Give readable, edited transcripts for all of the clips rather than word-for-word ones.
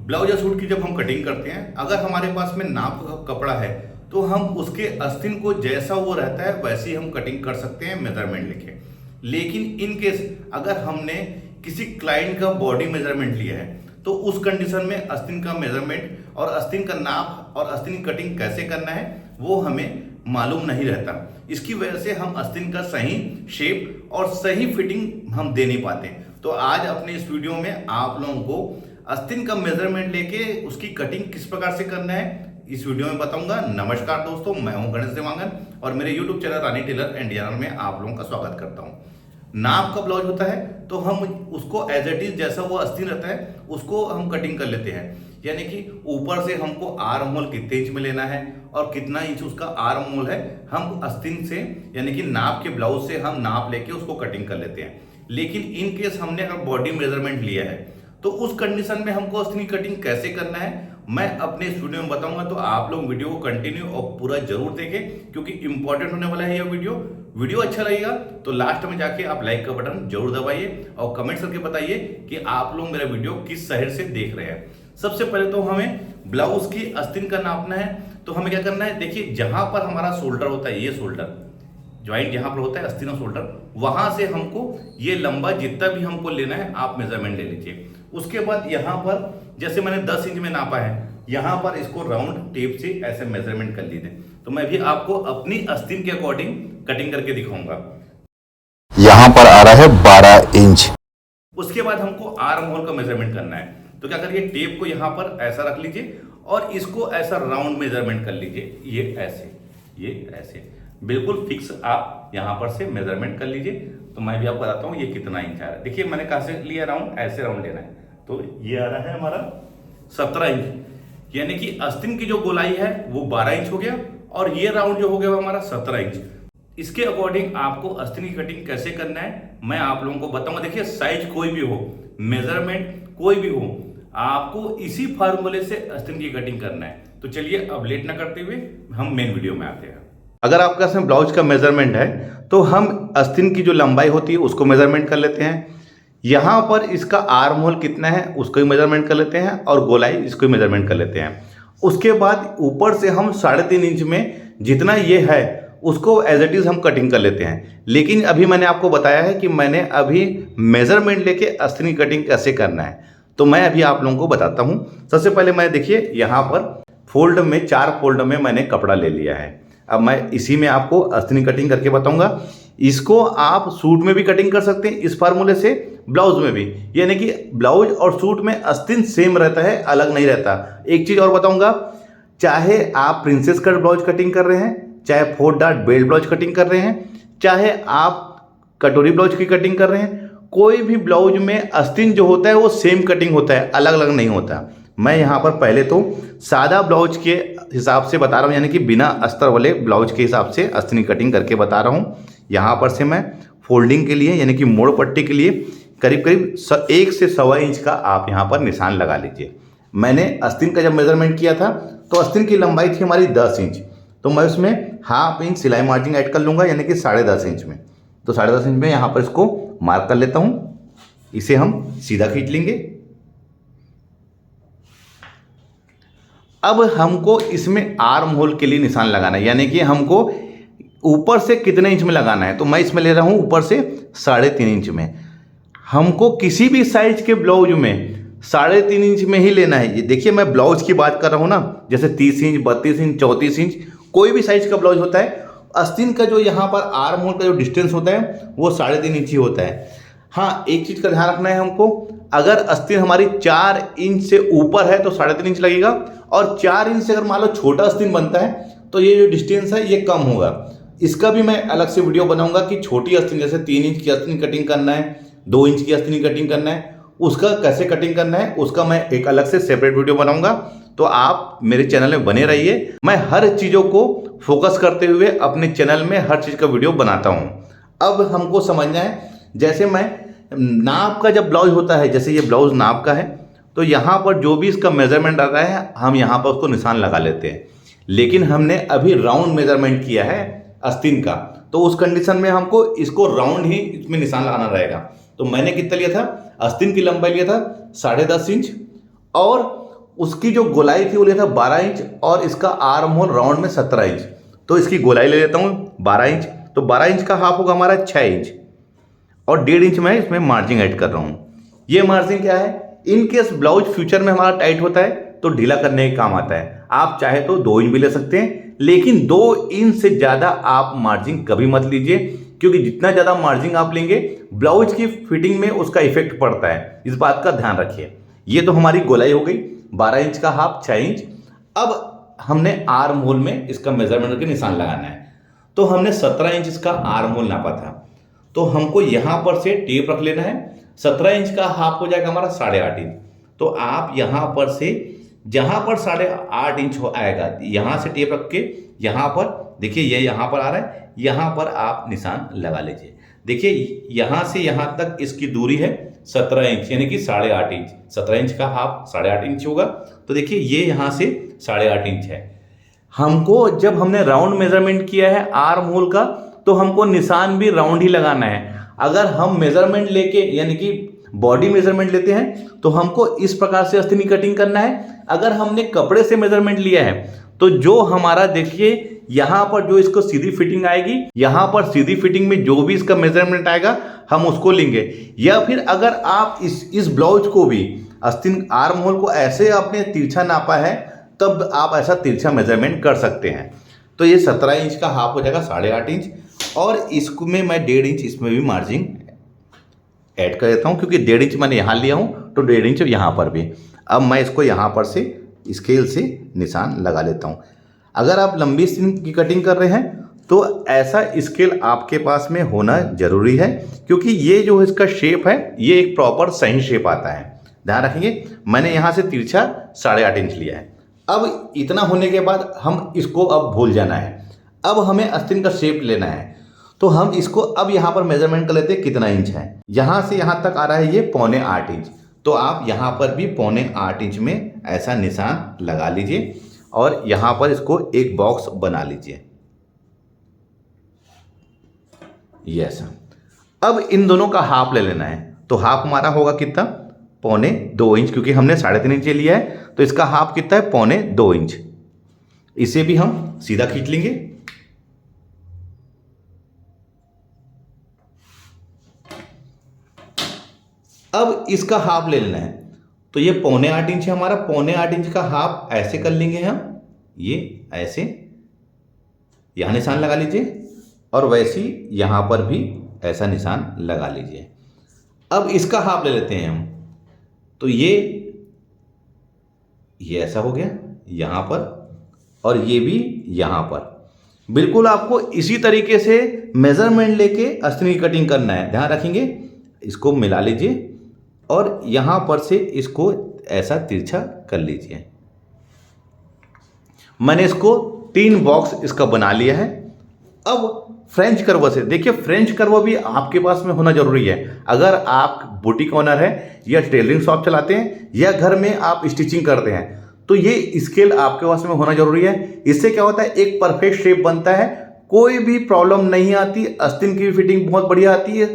Blouse या suit की जब हम कटिंग करते हैं, अगर हमारे पास में नाप का कपड़ा है तो हम उसके आस्तीन को जैसा वो रहता है वैसे ही हम कटिंग कर सकते हैं मेजरमेंट लेके। लेकिन इन केस अगर हमने किसी क्लाइंट का बॉडी मेजरमेंट लिया है तो उस कंडीशन में आस्तीन का मेजरमेंट और आस्तीन का नाप और आस्तीन की कटिंग कैसे करना है वो हमें मालूम नहीं रहता। इसकी वजह से हम आस्तीन का सही शेप और सही फिटिंग हम दे नहीं पाते। तो आज अपने इस वीडियो में आप लोगों को आस्तीन का मेजरमेंट लेके उसकी कटिंग किस प्रकार से करना है इस वीडियो में बताऊंगा। नमस्कार दोस्तों, मैं हूं गणेश देवांगन और मेरे YouTube channel Rani tailor and designer में आप लोगों का स्वागत करता हूं। नाप का ब्लाउज होता है तो हम उसको एज इट इज जैसा वो आस्तीन रहता है उसको हम कटिंग कर लेते हैं। यानी कि ऊपर से हमको आर्म होल कितने इंच में लेना है और कितना इंच उसका आर्म होल है, हम आस्तीन से यानी कि नाप के ब्लाउज से हम नाप लेके उसको कटिंग कर लेते हैं। लेकिन इन केस हमने अगर बॉडी मेजरमेंट लिया है तो उस कंडीशन में हमको आस्तीन की कटिंग कैसे करना है मैं अपने इस वीडियो में बताऊंगा। तो आप लोग वीडियो को कंटिन्यू और पूरा जरूर देखें क्योंकि इंपॉर्टेंट होने वाला है यह वीडियो अच्छा लगेगा तो लास्ट में जाके आप लाइक का बटन जरूर दबाइए और कमेंट करके बताइए कि आप लोग मेरा वीडियो किस शहर से देख रहे हैं। सबसे पहले तो हमें ब्लाउज की आस्तीन का नापना है। तो हमें क्या करना है, देखिए जहां पर हमारा शोल्डर होता है, ये शोल्डर ज्वाइंट जहां पर होता है आस्तीन और शोल्डर, वहां से हमको ये लंबा जितना भी हमको लेना है आप मेजरमेंट ले लीजिए। उसके बाद यहाँ पर जैसे मैंने 10 इंच में नापा है, यहाँ पर इसको राउंड टेप से ऐसे मेजरमेंट कर लीजिए। तो मैं भी आपको अपनी आस्तीन के अकॉर्डिंग कटिंग करके दिखाऊंगा। यहाँ पर आ रहा है 12 इंच। उसके बाद हमको आर्म होल का मेजरमेंट करना है। तो क्या करिए, टेप को यहाँ पर ऐसा रख लीजिए और इसको ऐसा राउंड मेजरमेंट कर लीजिए। ये ऐसे बिल्कुल फिक्स आप यहाँ पर से मेजरमेंट कर लीजिए। तो मैं भी आपको बताता हूँ ये कितना इंच आ रहा है। देखिए मैंने कहाँ से लिया राउंड, ऐसे राउंड लेना है। तो ये आ रहा है हमारा 17 इंच, यानी कि आस्तीन की जो गोलाई है वो 12 इंच हो गया और ये राउंड जो हो गया वो हमारा 17 इंच। इसके अकॉर्डिंग आपको आस्तीन की कटिंग कैसे करना है मैं आप लोगों को बताऊंगा। देखिए साइज कोई भी हो, मेजरमेंट कोई भी हो, आपको इसी फार्मूले से आस्तीन की कटिंग करना है। तो चलिए अब लेट ना करते हुए हम मेन वीडियो में आते हैं। अगर आपके पास में ब्लाउज का मेजरमेंट है तो हम आस्तीन की जो लंबाई होती है उसको मेजरमेंट कर लेते हैं। यहाँ पर इसका आर्म होल कितना है उसको ही मेजरमेंट कर लेते हैं और गोलाई इसको ही मेजरमेंट कर लेते हैं। उसके बाद ऊपर से हम 3.5 इंच में जितना ये है उसको एज इट इज हम कटिंग कर लेते हैं। लेकिन अभी मैंने आपको बताया है कि मैंने अभी मेजरमेंट लेके आस्तीन की कटिंग कैसे करना है, तो मैं अभी आप लोगों को बताता हूँ। सबसे पहले मैं देखिए यहाँ पर फोल्ड में 4 फोल्ड में मैंने कपड़ा ले लिया है। अब मैं इसी में आपको आस्तीन कटिंग करके बताऊंगा। इसको आप सूट में भी कटिंग कर सकते हैं इस फार्मूले से, ब्लाउज में भी, यानी कि ब्लाउज और सूट में आस्तीन सेम रहता है, अलग नहीं रहता। एक चीज और बताऊंगा, चाहे आप प्रिंसेस कट ब्लाउज कटिंग कर रहे हैं, चाहे 4 डॉट बेल्ट ब्लाउज कटिंग कर रहे हैं, चाहे आप कटोरी ब्लाउज की कटिंग कर रहे हैं, कोई भी ब्लाउज में आस्तीन जो होता है वो सेम कटिंग होता है, अलग अलग नहीं होता। मैं यहाँ पर पहले तो सादा ब्लाउज के हिसाब से बता रहा हूँ, यानी कि बिना अस्तर वाले ब्लाउज के हिसाब से आस्तीन कटिंग करके बता रहा हूँ। यहाँ पर से मैं फोल्डिंग के लिए यानी कि मोड़ पट्टी के लिए करीब करीब 1 से 1.25 इंच का आप यहाँ पर निशान लगा लीजिए। मैंने आस्तीन का जब मेजरमेंट किया था तो आस्तीन की लंबाई थी हमारी 10 इंच, तो मैं उसमें 1/2 इंच सिलाई मार्जिन ऐड कर लूँगा, यानी कि 10.5 इंच में। तो 10.5 इंच में यहाँ पर इसको मार्क कर लेता हूँ। इसे हम सीधा खींच लेंगे। अब हमको इसमें आर्म होल के लिए निशान लगाना है, यानी कि हमको ऊपर से कितने इंच में लगाना है। तो मैं इसमें ले रहा हूं ऊपर से 3.5 इंच में। हमको किसी भी साइज के ब्लाउज में 3.5 इंच में ही लेना है। ये देखिए मैं ब्लाउज की बात कर रहा हूं ना, जैसे 30 इंच, 32 इंच, 34 इंच, कोई भी साइज का ब्लाउज होता है, आस्तीन का जो यहाँ पर आर्म होल का जो डिस्टेंस होता है वो 3.5 इंच ही होता है। हाँ, एक चीज का ध्यान रखना है हमको, अगर आस्तीन हमारी 4 इंच से ऊपर है तो 3.5 इंच लगेगा और 4 इंच से अगर मान लो छोटा आस्तीन बनता है तो ये जो डिस्टेंस है ये कम होगा। इसका भी मैं अलग से वीडियो बनाऊंगा कि छोटी आस्तीन जैसे 3 इंच की आस्तीन कटिंग करना है, 2 इंच की आस्तीन कटिंग करना है, उसका कैसे कटिंग करना है उसका मैं एक अलग से सेपरेट वीडियो बनाऊंगा। तो आप मेरे चैनल में बने रहिए। मैं हर चीज़ों को फोकस करते हुए अपने चैनल में हर चीज़ का वीडियो बनाता हूँ। अब हमको समझना है, जैसे मैं नाप का जब ब्लाउज होता है, जैसे ये ब्लाउज नाप का है, तो यहाँ पर जो भी इसका मेजरमेंट आता है हम यहाँ पर उसको निशान लगा लेते हैं। लेकिन हमने अभी राउंड मेजरमेंट किया है आस्तीन का, तो उस कंडीशन में हमको इसको राउंड ही इसमें निशान लगाना रहेगा। तो मैंने कितना लिया था, आस्तीन की लंबाई लिया था 10.5 इंच और उसकी जो गोलाई थी वो लिया था 12 इंच और इसका आर्म होल राउंड में 17 इंच। तो इसकी गोलाई ले लेता हूँ 12 इंच, तो 12 इंच का हाफ होगा हमारा 6 इंच और 1.5 इंच मैं इसमें मार्जिन ऐड कर रहा हूँ। ये मार्जिन क्या है, इन केस ब्लाउज फ्यूचर में हमारा टाइट होता है तो ढीला करने के काम आता है। आप चाहे तो 2 इंच भी ले सकते हैं, लेकिन 2 इंच से ज़्यादा आप मार्जिन कभी मत लीजिए, क्योंकि जितना ज़्यादा मार्जिन आप लेंगे ब्लाउज की फिटिंग में उसका इफेक्ट पड़ता है। इस बात का ध्यान रखिए। ये तो हमारी गोलाई हो गई 12 इंच का हाफ 6 इंच। अब हमने आर्म होल में इसका मेजरमेंट के निशान लगाना है। तो हमने 17 इंच इसका आर्म होल नापा था, तो हमको यहाँ पर से टेप रख लेना है। 17 इंच का हाफ हो जाएगा हमारा 8.5 इंच। तो आप यहाँ पर से जहाँ पर 8.5 इंच हो आएगा यहाँ से टेप रख के यहाँ पर देखिए, ये यहाँ पर आ रहा है, यहाँ पर आप निशान लगा लीजिए। देखिए यहाँ से यहाँ तक इसकी दूरी है 17 इंच, यानी कि 8.5 इंच। 17 इंच का हाफ 8.5 इंच होगा, तो देखिए ये यहाँ से 8.5 इंच है। हमको जब हमने राउंड मेजरमेंट किया है आर्म होल का, तो हमको निशान भी राउंड ही लगाना है। अगर हम मेजरमेंट लेके यानी कि बॉडी मेजरमेंट लेते हैं तो हमको इस प्रकार से आस्तीन की कटिंग करना है। अगर हमने कपड़े से मेजरमेंट लिया है तो जो हमारा देखिए यहाँ पर जो इसको सीधी फिटिंग आएगी, यहाँ पर सीधी फिटिंग में जो भी इसका मेजरमेंट आएगा हम उसको लेंगे। या फिर अगर आप इस ब्लाउज को भी आस्तीन आर्म होल को ऐसे आपने तिरछा नापा है तब आप ऐसा तिरछा मेजरमेंट कर सकते हैं। तो ये 17 इंच का हाफ हो जाएगा 8.5 इंच और इसमें मैं 1.5 इंच इसमें भी मार्जिन ऐड कर देता हूँ, क्योंकि 1.5 इंच मैंने यहाँ लिया हूँ तो 1.5 इंच यहाँ पर भी। अब मैं इसको यहाँ पर से स्केल से निशान लगा लेता हूँ। अगर आप लंबी आस्तीन की कटिंग कर रहे हैं तो ऐसा स्केल आपके पास में होना जरूरी है, क्योंकि ये जो इसका शेप है ये एक प्रॉपर सही शेप आता है। ध्यान रखेंगे, मैंने यहाँ से तिरछा 8.5 इंच लिया है। अब इतना होने के बाद हम इसको अब भूल जाना है। अब हमें आस्तीन का शेप लेना है, तो हम इसको अब यहाँ पर मेजरमेंट कर लेते हैं कितना इंच है। यहाँ से यहाँ तक आ रहा है ये 7.25 इंच, तो आप यहाँ पर भी 7.25 इंच में ऐसा निशान लगा लीजिए और यहाँ पर इसको एक बॉक्स बना लीजिए। यस, अब इन दोनों का हाफ ले लेना है। तो हाफ हमारा होगा कितना, 1.25 इंच, क्योंकि हमने 3.5 इंच लिया है तो इसका हाफ कितना है 1.25 इंच। इसे भी हम सीधा खींच लेंगे। अब इसका हाफ ले लेना है, तो ये 7.25 इंच है हमारा। 7.25 इंच का हाफ ऐसे कर लेंगे हम, ये ऐसे यहां निशान लगा लीजिए और वैसे ही यहां पर भी ऐसा निशान लगा लीजिए। अब इसका हाफ ले लेते हैं हम, तो ये ऐसा हो गया यहां पर और ये भी यहां पर। बिल्कुल आपको इसी तरीके से मेजरमेंट लेके आस्तीन की कटिंग करना है। ध्यान रखेंगे, इसको मिला लीजिए और यहां पर से इसको ऐसा तिरछा कर लीजिए। मैंने इसको 3 बॉक्स इसका बना लिया है। अब फ्रेंच कर्व से देखिए, फ्रेंच कर्व भी आपके पास में होना जरूरी है। अगर आप बुटीक ओनर है या टेलरिंग शॉप चलाते हैं या घर में आप स्टिचिंग करते हैं तो ये स्केल आपके पास में होना जरूरी है। इससे क्या होता है, एक परफेक्ट शेप बनता है, कोई भी प्रॉब्लम नहीं आती, आस्तीन की फिटिंग बहुत बढ़िया आती है,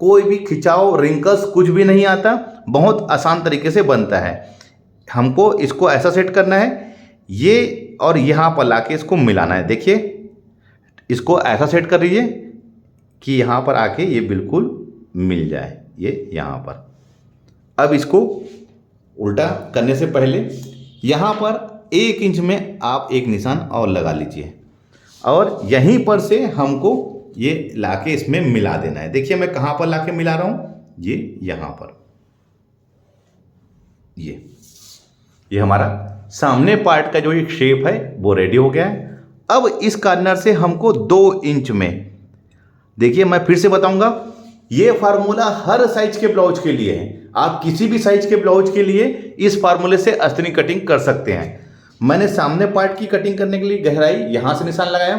कोई भी खिंचाव रिंकल्स कुछ भी नहीं आता, बहुत आसान तरीके से बनता है। हमको इसको ऐसा सेट करना है, ये और यहाँ पर लाके इसको मिलाना है। देखिए इसको ऐसा सेट कर लीजिए कि यहाँ पर आके ये बिल्कुल मिल जाए, ये यहाँ पर। अब इसको उल्टा करने से पहले यहाँ पर 1 इंच में आप एक निशान और लगा लीजिए और यहीं पर से हमको ये लाके इसमें मिला देना है। देखिए मैं कहाँ पर लाके मिला रहा हूँ, ये यहाँ पर। ये हमारा सामने पार्ट का जो एक शेप है वो रेडी हो गया है। अब इस कॉर्नर से हमको 2 इंच में, देखिए मैं फिर से बताऊंगा, ये फार्मूला हर साइज के ब्लाउज के लिए है। आप किसी भी साइज के ब्लाउज के लिए इस फार्मूले से आस्तीन की कटिंग कर सकते हैं। मैंने सामने पार्ट की कटिंग करने के लिए गहराई यहाँ से निशान लगाया।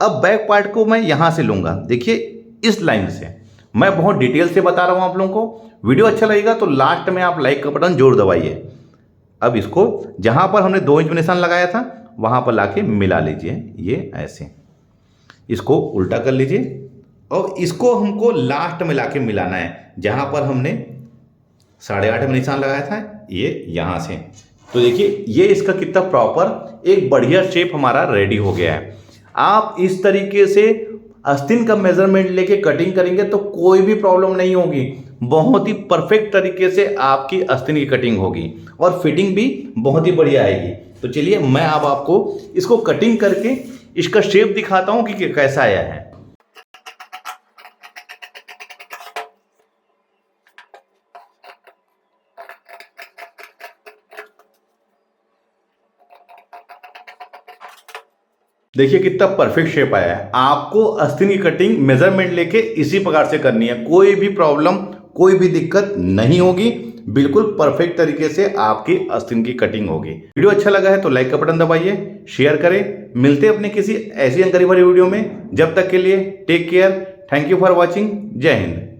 अब बैक पार्ट को मैं यहाँ से लूँगा, देखिए इस लाइन से। मैं बहुत डिटेल से बता रहा हूँ आप लोगों को। वीडियो अच्छा लगेगा तो लास्ट में आप लाइक का बटन जरूर दबाइए। अब इसको जहाँ पर हमने 2 इंच में निशान लगाया था वहाँ पर लाके मिला लीजिए, ये ऐसे। इसको उल्टा कर लीजिए और इसको हमको लास्ट में लाके मिलाना है, जहाँ पर हमने 8.5 में निशान लगाया था, ये यहाँ से तो देखिए ये इसका कितना प्रॉपर एक बढ़िया शेप हमारा रेडी हो गया है। आप इस तरीके से आस्तीन का मेजरमेंट लेके कटिंग करेंगे तो कोई भी प्रॉब्लम नहीं होगी। बहुत ही परफेक्ट तरीके से आपकी आस्तीन की कटिंग होगी और फिटिंग भी बहुत ही बढ़िया आएगी। तो चलिए मैं अब आपको इसको कटिंग करके इसका शेप दिखाता हूं कि कैसा आया है। देखिए कितना परफेक्ट शेप आया है। आपको आस्तीन की कटिंग मेजरमेंट लेके इसी प्रकार से करनी है, कोई भी प्रॉब्लम कोई भी दिक्कत नहीं होगी। बिल्कुल परफेक्ट तरीके से आपकी आस्तीन की कटिंग होगी। वीडियो अच्छा लगा है तो लाइक का बटन दबाइए, शेयर करें। मिलते हैं अपने किसी ऐसी जानकारी भरी वीडियो में। जब तक के लिए take care, thank you for watching, Jai Hind.